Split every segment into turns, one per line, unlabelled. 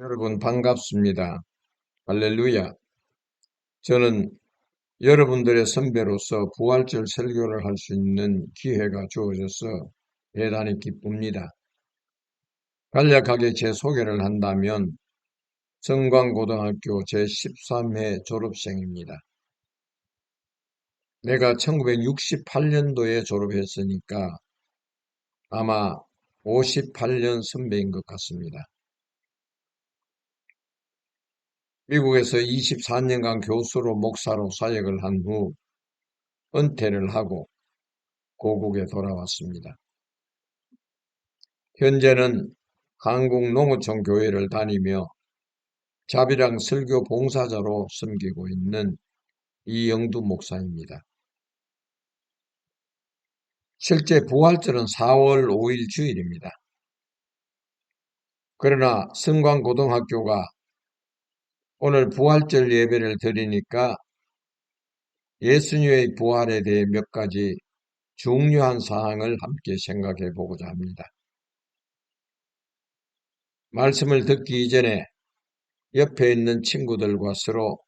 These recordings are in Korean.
여러분 반갑습니다. 할렐루야. 저는 여러분들의 선배로서 부활절 설교를 할 수 있는 기회가 주어져서 대단히 기쁩니다. 간략하게 제 소개를 한다면 성광고등학교 제13회 졸업생입니다. 내가 1968년도에 졸업했으니까 아마 58년 선배인 것 같습니다. 미국에서 24년간 교수로 목사로 사역을 한 후 은퇴를 하고 고국에 돌아왔습니다. 현재는 한국농어촌 교회를 다니며 자비랑 설교 봉사자로 섬기고 있는 이영두 목사입니다. 실제 부활절은 4월 5일 주일입니다. 그러나 성광고등학교가 오늘 부활절 예배를 드리니까 예수님의 부활에 대해 몇 가지 중요한 사항을 함께 생각해 보고자 합니다. 말씀을 듣기 이전에 옆에 있는 친구들과 서로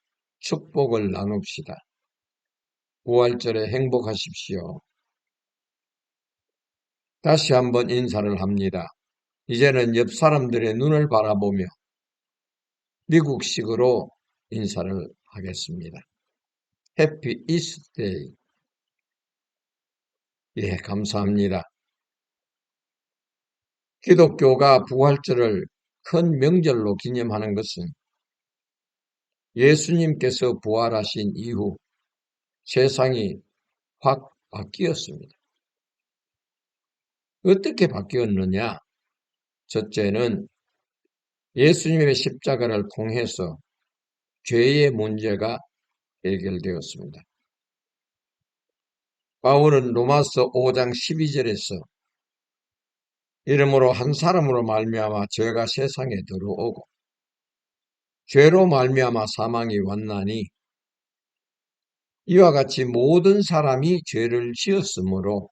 축복을 나눕시다. 부활절에 행복하십시오. 다시 한번 인사를 합니다. 이제는 옆 사람들의 눈을 바라보며 미국식으로 인사를 하겠습니다. 해피 이스터데이. 예, 감사합니다. 기독교가 부활절을 큰 명절로 기념하는 것은 예수님께서 부활하신 이후 세상이 확 바뀌었습니다. 어떻게 바뀌었느냐? 첫째는 예수님의 십자가를 통해서 죄의 문제가 해결되었습니다. 바울은 로마서 5장 12절에서 이러므로 한 사람으로 말미암아 죄가 세상에 들어오고 죄로 말미암아 사망이 왔나니 이와 같이 모든 사람이 죄를 지었으므로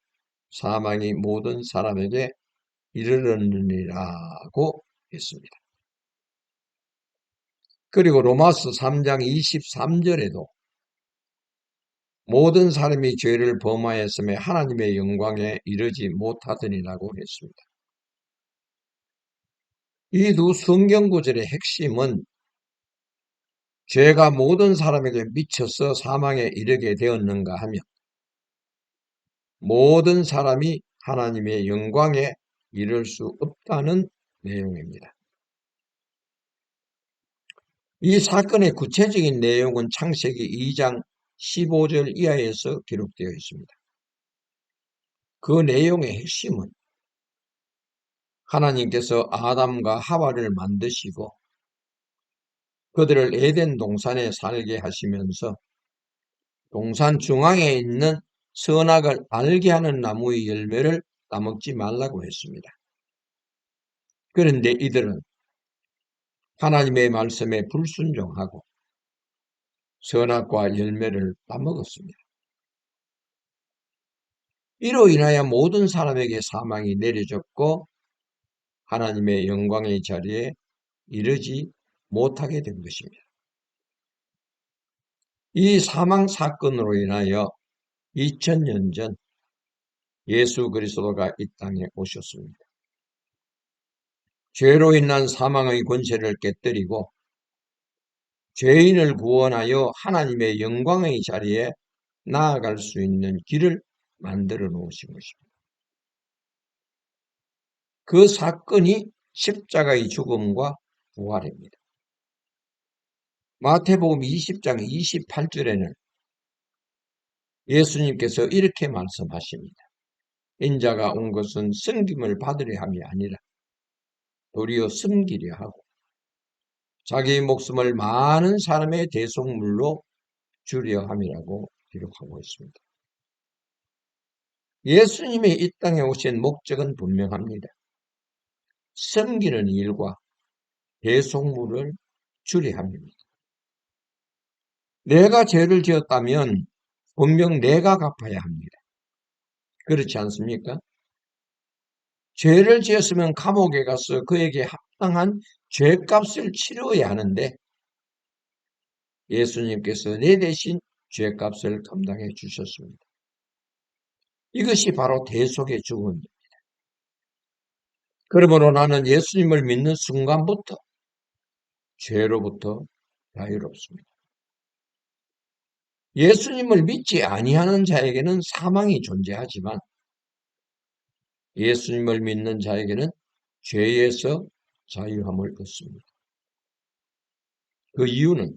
사망이 모든 사람에게 이르렀느니라고 했습니다. 그리고 로마서 3장 23절에도 모든 사람이 죄를 범하였음에 하나님의 영광에 이르지 못하더니라고 했습니다. 이 두 성경구절의 핵심은 죄가 모든 사람에게 미쳐서 사망에 이르게 되었는가 하며 모든 사람이 하나님의 영광에 이를 수 없다는 내용입니다. 이 사건의 구체적인 내용은 창세기 2장 15절 이하에서 기록되어 있습니다. 그 내용의 핵심은 하나님께서 아담과 하와를 만드시고 그들을 에덴 동산에 살게 하시면서 동산 중앙에 있는 선악을 알게 하는 나무의 열매를 따먹지 말라고 했습니다. 그런데 이들은 하나님의 말씀에 불순종하고 선악과 열매를 따먹었습니다. 이로 인하여 모든 사람에게 사망이 내려졌고 하나님의 영광의 자리에 이르지 못하게 된 것입니다. 이 사망 사건으로 인하여 2000년 전 예수 그리스도가 이 땅에 오셨습니다. 죄로 인한 사망의 권세를 깨뜨리고 죄인을 구원하여 하나님의 영광의 자리에 나아갈 수 있는 길을 만들어 놓으신 것입니다. 그 사건이 십자가의 죽음과 부활입니다. 마태복음 20장 28절에는 예수님께서 이렇게 말씀하십니다. 인자가 온 것은 섬김을 받으려 함이 아니라 도리어 섬기려 하고 자기 목숨을 많은 사람의 대속물로 주려 함이라고 기록하고 있습니다. 예수님이 이 땅에 오신 목적은 분명합니다. 섬기는 일과 대속물을 주려 함입니다. 내가 죄를 지었다면 분명 내가 갚아야 합니다. 그렇지 않습니까? 죄를 지었으면 감옥에 가서 그에게 합당한 죄값을 치러야 하는데 예수님께서 내 대신 죄값을 감당해 주셨습니다. 이것이 바로 대속의 죽음입니다. 그러므로 나는 예수님을 믿는 순간부터 죄로부터 자유롭습니다. 예수님을 믿지 아니하는 자에게는 사망이 존재하지만 예수님을 믿는 자에게는 죄에서 자유함을 얻습니다. 그 이유는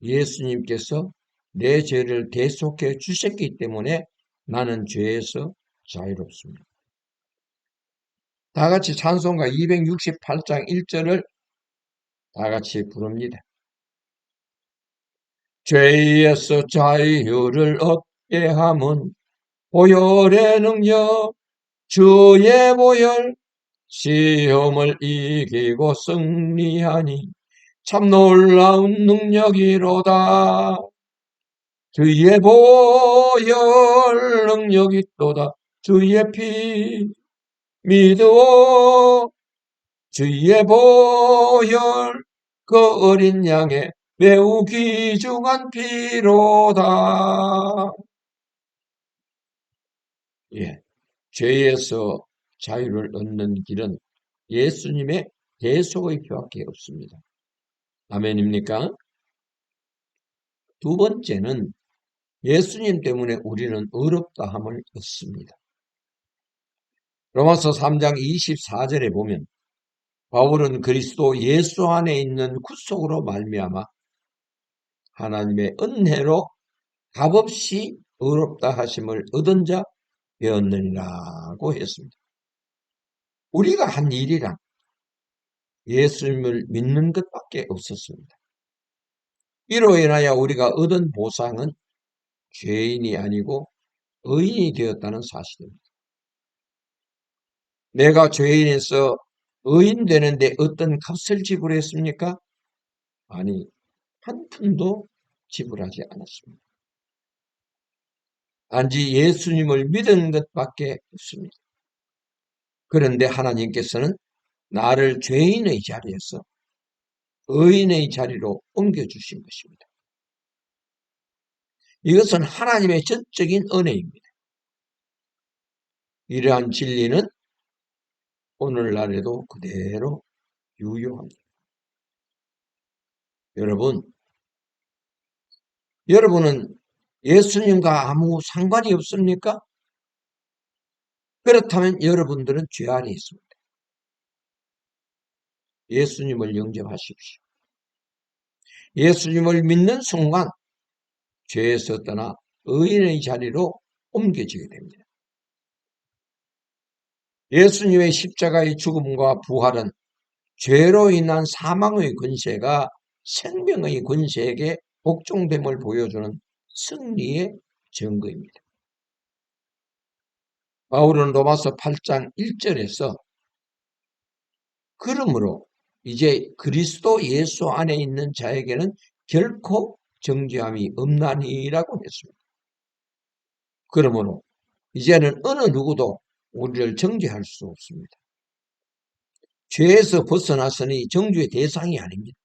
예수님께서 내 죄를 대속해 주셨기 때문에 나는 죄에서 자유롭습니다. 다 같이 찬송가 268장 1절을 다 같이 부릅니다. 죄에서 자유를 얻게 함은 보혈의 능력 주의 보혈 시험을 이기고 승리하니 참 놀라운 능력이로다. 주의 보혈 능력이 있도다. 주의 피 믿어 주의 보혈 그 어린 양의 매우 귀중한 피로다. 예, 죄에서 자유를 얻는 길은 예수님의 대속의 피밖에 없습니다. 아멘입니까? 두 번째는 예수님 때문에 우리는 의롭다함을 얻습니다. 로마서 3장 24절에 보면 바울은 그리스도 예수 안에 있는 구속으로 말미암아 하나님의 은혜로 값없이 의롭다 하심을 얻은 자 되었느니라고 했습니다. 우리가 한 일이란 예수님을 믿는 것밖에 없었습니다. 이로 인하여 우리가 얻은 보상은 죄인이 아니고 의인이 되었다는 사실입니다. 내가 죄인에서 의인 되는데 어떤 값을 지불했습니까? 아니, 한 푼도 지불하지 않았습니다. 단지 예수님을 믿은 것밖에 없습니다. 그런데 하나님께서는 나를 죄인의 자리에서 의인의 자리로 옮겨주신 것입니다. 이것은 하나님의 전적인 은혜입니다. 이러한 진리는 오늘날에도 그대로 유효합니다. 여러분은 예수님과 아무 상관이 없습니까? 그렇다면 여러분들은 죄 안에 있습니다. 예수님을 영접하십시오. 예수님을 믿는 순간 죄에서 떠나 의인의 자리로 옮겨지게 됩니다. 예수님의 십자가의 죽음과 부활은 죄로 인한 사망의 권세가 생명의 권세에게 복종됨을 보여주는 승리의 증거입니다. 바울은 로마서 8장 1절에서 그러므로 이제 그리스도 예수 안에 있는 자에게는 결코 정죄함이 없나니라고 했습니다. 그러므로 이제는 어느 누구도 우리를 정죄할 수 없습니다. 죄에서 벗어났으니 정죄의 대상이 아닙니다.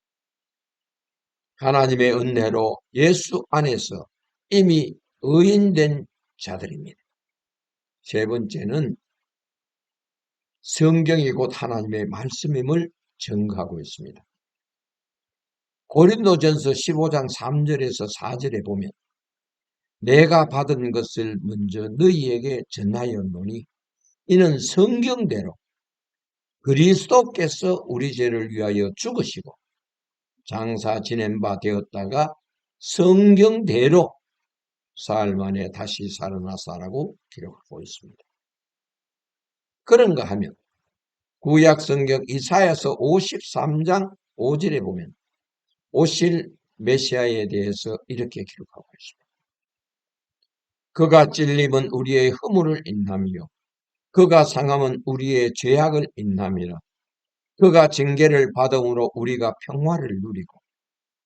하나님의 은혜로 예수 안에서 이미 의인된 자들입니다. 세 번째는 성경이 곧 하나님의 말씀임을 증거하고 있습니다. 고린도전서 15장 3절에서 4절에 보면 내가 받은 것을 먼저 너희에게 전하였노니 이는 성경대로 그리스도께서 우리 죄를 위하여 죽으시고 장사 지낸 바 되었다가 성경대로 사흘 만에 다시 살아나사라고 기록하고 있습니다. 그런가 하면 구약 성경 이사야서 53장 5절에 보면 오실 메시아에 대해서 이렇게 기록하고 있습니다. 그가 찔림은 우리의 허물을 인함이요 그가 상함은 우리의 죄악을 인함이라. 그가 징계를 받음으로 우리가 평화를 누리고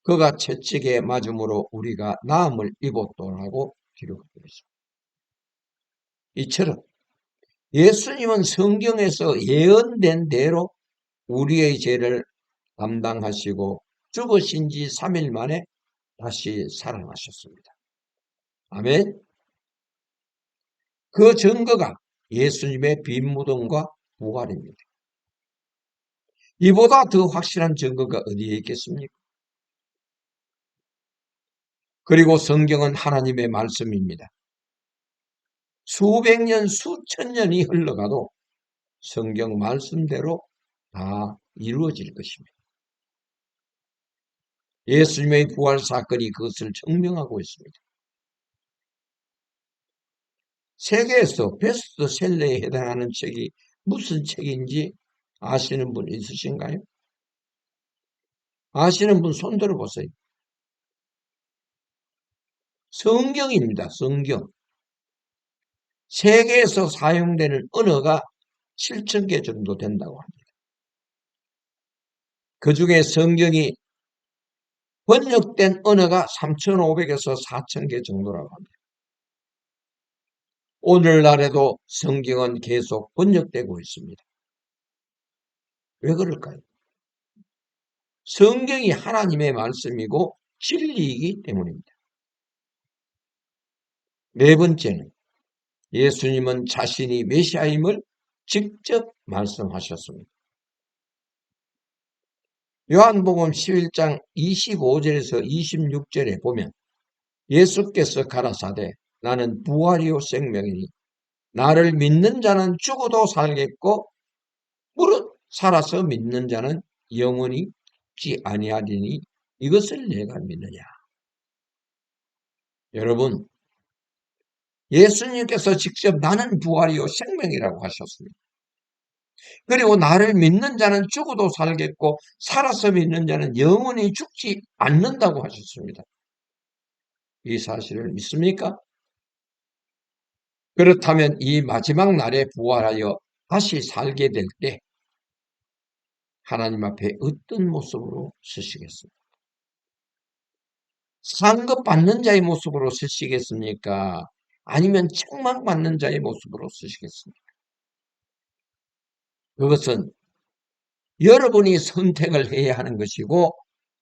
그가 채찍에 맞음으로 우리가 나음을 입었도라고 기록하고 있습니다. 이처럼 예수님은 성경에서 예언된 대로 우리의 죄를 담당하시고 죽으신 지 3일 만에 다시 살아나셨습니다. 아멘. 그 증거가 예수님의 빈 무덤과 부활입니다. 이보다 더 확실한 증거가 어디에 있겠습니까? 그리고 성경은 하나님의 말씀입니다. 수백 년, 수천 년이 흘러가도 성경 말씀대로 다 이루어질 것입니다. 예수님의 부활 사건이 그것을 증명하고 있습니다. 세계에서 베스트셀러에 해당하는 책이 무슨 책인지 아시는 분 있으신가요? 아시는 분 손 들어보세요. 성경입니다. 성경. 세계에서 사용되는 언어가 7,000개 정도 된다고 합니다. 그 중에 성경이 번역된 언어가 3,500에서 4,000개 정도라고 합니다. 오늘날에도 성경은 계속 번역되고 있습니다. 왜 그럴까요? 성경이 하나님의 말씀이고 진리이기 때문입니다. 네 번째는 예수님은 자신이 메시아임을 직접 말씀하셨습니다. 요한복음 11장 25절에서 26절에 보면 예수께서 가라사대 나는 부활이요 생명이니 나를 믿는 자는 죽어도 살겠고 무릇 살아서 믿는 자는 영원히 죽지 아니하리니 이것을 내가 믿느냐. 여러분, 예수님께서 직접 나는 부활이요 생명이라고 하셨습니다. 그리고 나를 믿는 자는 죽어도 살겠고 살아서 믿는 자는 영원히 죽지 않는다고 하셨습니다. 이 사실을 믿습니까? 그렇다면 이 마지막 날에 부활하여 다시 살게 될 때 하나님 앞에 어떤 모습으로 서시겠습니까? 상급받는 자의 모습으로 서시겠습니까? 아니면 책망받는 자의 모습으로 서시겠습니까? 그것은 여러분이 선택을 해야 하는 것이고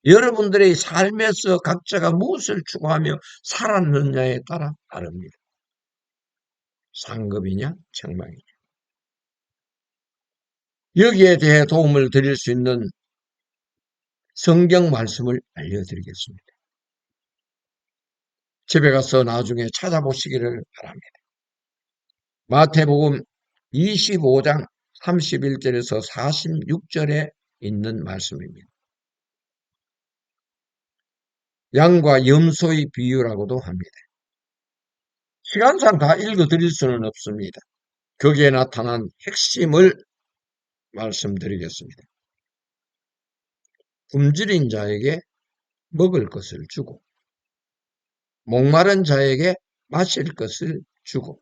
여러분들의 삶에서 각자가 무엇을 추구하며 살았느냐에 따라 다릅니다. 상급이냐 책망이냐. 여기에 대해 도움을 드릴 수 있는 성경 말씀을 알려드리겠습니다. 집에 가서 나중에 찾아보시기를 바랍니다. 마태복음 25장 31절에서 46절에 있는 말씀입니다. 양과 염소의 비유라고도 합니다. 시간상 다 읽어드릴 수는 없습니다. 거기에 나타난 핵심을 말씀드리겠습니다. 굶주린 자에게 먹을 것을 주고 목마른 자에게 마실 것을 주고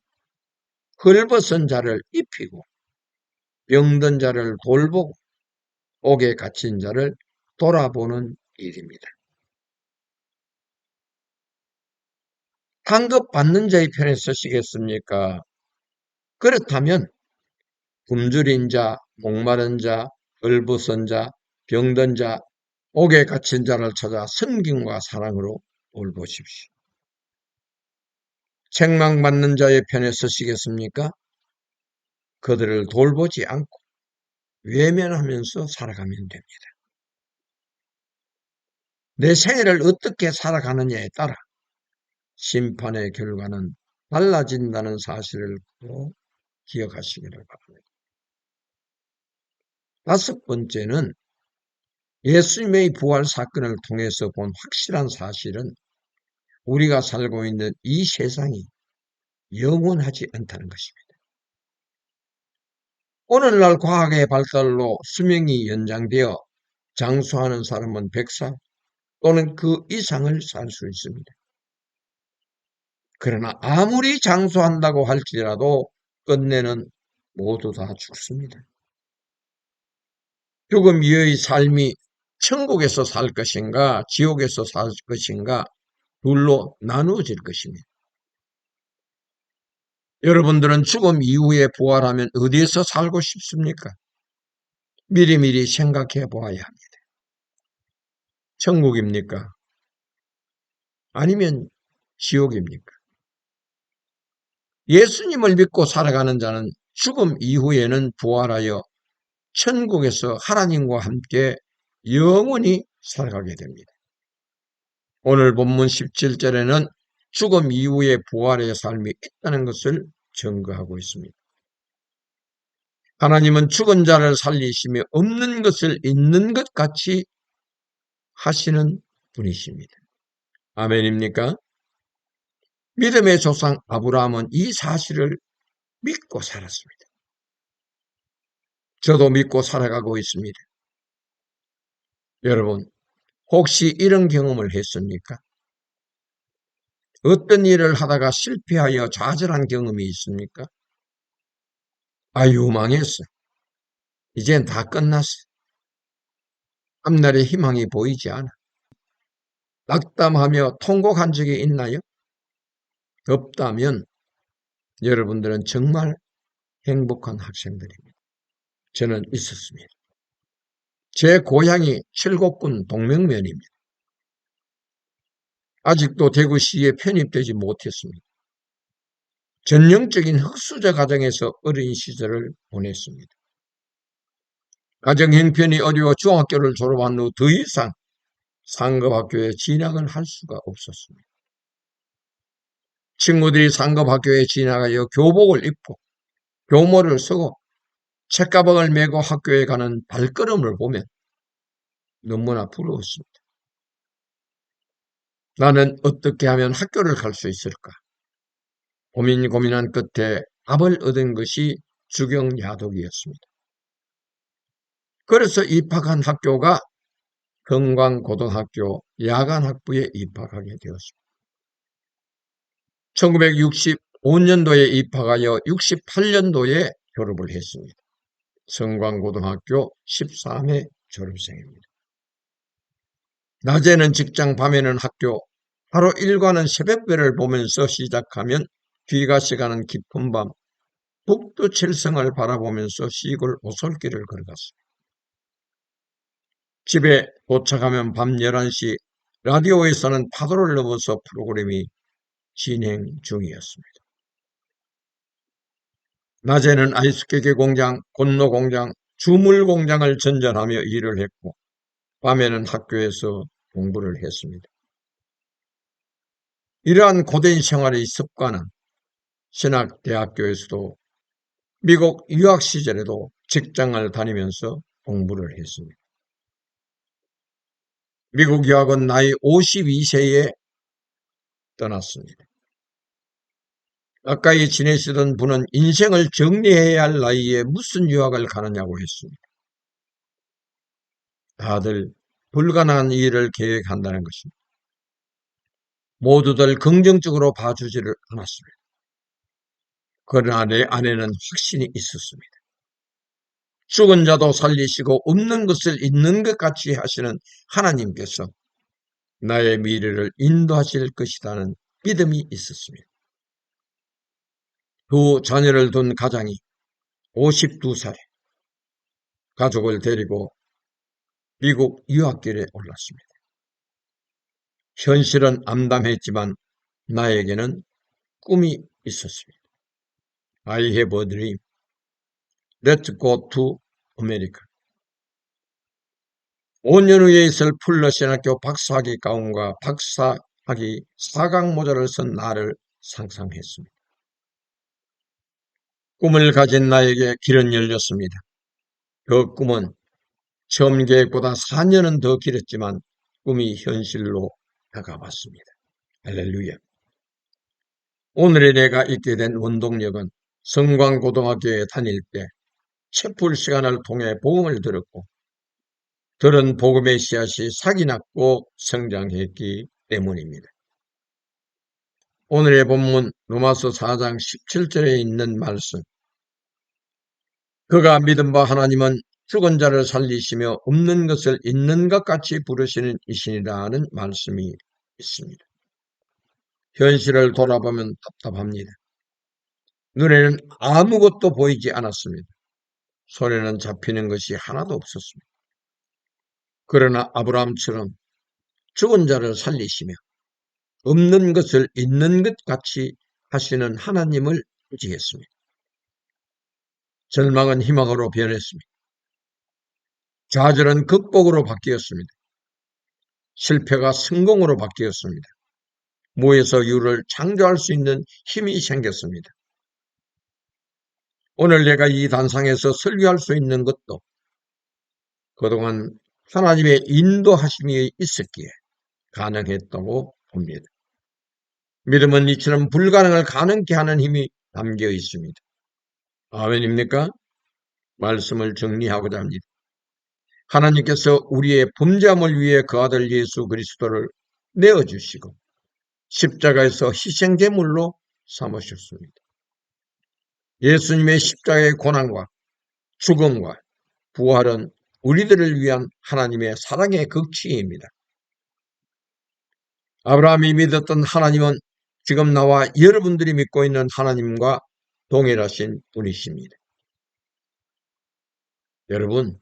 헐벗은 자를 입히고 병든 자를 돌보고 옥에 갇힌 자를 돌아보는 일입니다. 상급받는 자의 편에 서시겠습니까? 그렇다면 굶주린 자, 목마른 자, 헐벗은 자, 병든 자, 옥에 갇힌 자를 찾아 섬김과 사랑으로 돌보십시오. 책망받는 자의 편에 서시겠습니까? 그들을 돌보지 않고 외면하면서 살아가면 됩니다. 내 생애를 어떻게 살아가느냐에 따라 심판의 결과는 달라진다는 사실을 꼭 기억하시기를 바랍니다. 다섯 번째는 예수님의 부활 사건을 통해서 본 확실한 사실은 우리가 살고 있는 이 세상이 영원하지 않다는 것입니다. 오늘날 과학의 발달로 수명이 연장되어 장수하는 사람은 100살 또는 그 이상을 살 수 있습니다. 그러나 아무리 장수한다고 할지라도 끝내는 모두 다 죽습니다. 죽음 이후의 삶이 천국에서 살 것인가 지옥에서 살 것인가 둘로 나누어질 것입니다. 여러분들은 죽음 이후에 부활하면 어디에서 살고 싶습니까? 미리미리 생각해 보아야 합니다. 천국입니까? 아니면 지옥입니까? 예수님을 믿고 살아가는 자는 죽음 이후에는 부활하여 천국에서 하나님과 함께 영원히 살아가게 됩니다. 오늘 본문 17절에는 죽음 이후에 부활의 삶이 있다는 것을 증거하고 있습니다. 하나님은 죽은 자를 살리시며 없는 것을 있는 것 같이 하시는 분이십니다. 아멘입니까? 믿음의 조상 아브라함은 이 사실을 믿고 살았습니다. 저도 믿고 살아가고 있습니다. 여러분, 혹시 이런 경험을 했습니까? 어떤 일을 하다가 실패하여 좌절한 경험이 있습니까? 아유, 망했어. 이젠 다 끝났어. 앞날에 희망이 보이지 않아. 낙담하며 통곡한 적이 있나요? 없다면 여러분들은 정말 행복한 학생들입니다. 저는 있었습니다. 제 고향이 칠곡군 동명면입니다. 아직도 대구시에 편입되지 못했습니다. 전형적인 흑수저 가정에서 어린 시절을 보냈습니다. 가정 형편이 어려워 중학교를 졸업한 후 더 이상 상급학교에 진학을 할 수가 없었습니다. 친구들이 상급학교에 진학하여 교복을 입고 교모를 쓰고 책가방을 메고 학교에 가는 발걸음을 보면 너무나 부러웠습니다. 나는 어떻게 하면 학교를 갈 수 있을까? 고민한 끝에 답을 얻은 것이 주경야독이었습니다. 그래서 입학한 학교가 경광고등학교 야간학부에 입학하게 되었습니다. 1965년도에 입학하여 68년도에 졸업을 했습니다. 성광고등학교 13회 졸업생입니다. 낮에는 직장, 밤에는 학교, 하루 일과는 새벽별을 보면서 시작하면 귀가 시가는 깊은 밤, 북두칠성을 바라보면서 시골 오솔길을 걸어갔습니다. 집에 도착하면 밤 11시 라디오에서는 파도를 넘어서 프로그램이 진행 중이었습니다. 낮에는 아이스케이크 공장, 건로 공장, 주물 공장을 전전하며 일을 했고 밤에는 학교에서 공부를 했습니다. 이러한 고된 생활의 습관은 신학대학교에서도 미국 유학 시절에도 직장을 다니면서 공부를 했습니다. 미국 유학은 나이 52세에 떠났습니다. 가까이 지내시던 분은 인생을 정리해야 할 나이에 무슨 유학을 가느냐고 했습니다. 다들 불가능한 일을 계획한다는 것입니다. 모두들 긍정적으로 봐주지를 않았습니다. 그러나 내 안에는 확신이 있었습니다. 죽은 자도 살리시고 없는 것을 있는 것 같이 하시는 하나님께서 나의 미래를 인도하실 것이라는 믿음이 있었습니다. 두 자녀를 둔 가장이 52살에 가족을 데리고 미국 유학길에 올랐습니다. 현실은 암담했지만 나에게는 꿈이 있었습니다. I have a dream. Let's go to America. 5년 후에 있을 풀러신학교 박사학위 가운과 박사학위 사각 모자를 쓴 나를 상상했습니다. 꿈을 가진 나에게 길은 열렸습니다. 그 꿈은 처음 계획보다 4년은 더 길었지만 꿈이 현실로 다가왔습니다. 할렐루야. 오늘의 내가 있게 된 원동력은 성광고등학교에 다닐 때 채플 시간을 통해 복음을 들었고 들은 복음의 씨앗이 싹이 났고 성장했기 때문입니다. 오늘의 본문 로마서 4장 17절에 있는 말씀, 그가 믿은 바 하나님은 죽은 자를 살리시며 없는 것을 있는 것 같이 부르시는 이신이라는 말씀이 있습니다. 현실을 돌아보면 답답합니다. 눈에는 아무것도 보이지 않았습니다. 손에는 잡히는 것이 하나도 없었습니다. 그러나 아브라함처럼 죽은 자를 살리시며 없는 것을 있는 것 같이 하시는 하나님을 의지했습니다. 절망은 희망으로 변했습니다. 좌절은 극복으로 바뀌었습니다. 실패가 성공으로 바뀌었습니다. 무에서 유를 창조할 수 있는 힘이 생겼습니다. 오늘 내가 이 단상에서 설교할 수 있는 것도 그동안 하나님의 인도하심이 있었기에 가능했다고 봅니다. 믿음은 이처럼 불가능을 가능케 하는 힘이 담겨 있습니다. 아멘입니까? 말씀을 정리하고자 합니다. 하나님께서 우리의 범죄함을 위해 그 아들 예수 그리스도를 내어주시고 십자가에서 희생제물로 삼으셨습니다. 예수님의 십자가의 고난과 죽음과 부활은 우리들을 위한 하나님의 사랑의 극치입니다. 아브라함이 믿었던 하나님은 지금 나와 여러분들이 믿고 있는 하나님과 동일하신 분이십니다. 여러분,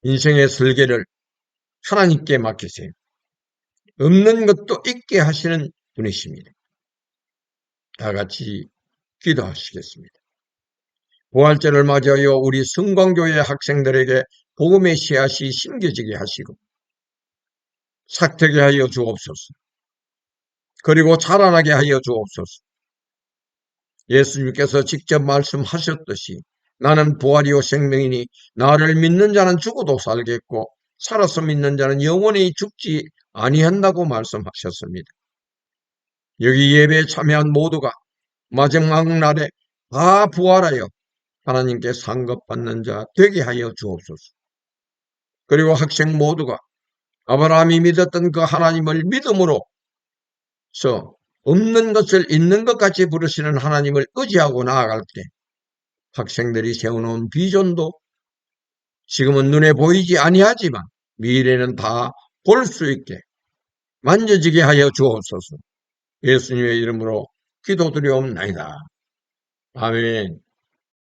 인생의 설계를 하나님께 맡기세요. 없는 것도 있게 하시는 분이십니다. 다 같이 기도하시겠습니다. 부활절을 맞이하여 우리 성광교회 학생들에게 복음의 씨앗이 심겨지게 하시고 삭되게 하여 주옵소서. 그리고 자라나게 하여 주옵소서. 예수님께서 직접 말씀하셨듯이 나는 부활이요 생명이니 나를 믿는 자는 죽어도 살겠고 살아서 믿는 자는 영원히 죽지 아니한다고 말씀하셨습니다. 여기 예배에 참여한 모두가 마지막 날에 다 부활하여 하나님께 상급받는 자 되게 하여 주옵소서. 그리고 학생 모두가 아브라함이 믿었던 그 하나님을 믿음으로서 없는 것을 있는 것 같이 부르시는 하나님을 의지하고 나아갈 때 학생들이 세워놓은 비전도 지금은 눈에 보이지 아니하지만 미래는 다 볼 수 있게 만져지게 하여 주옵소서. 예수님의 이름으로 기도드리옵나이다. 아멘.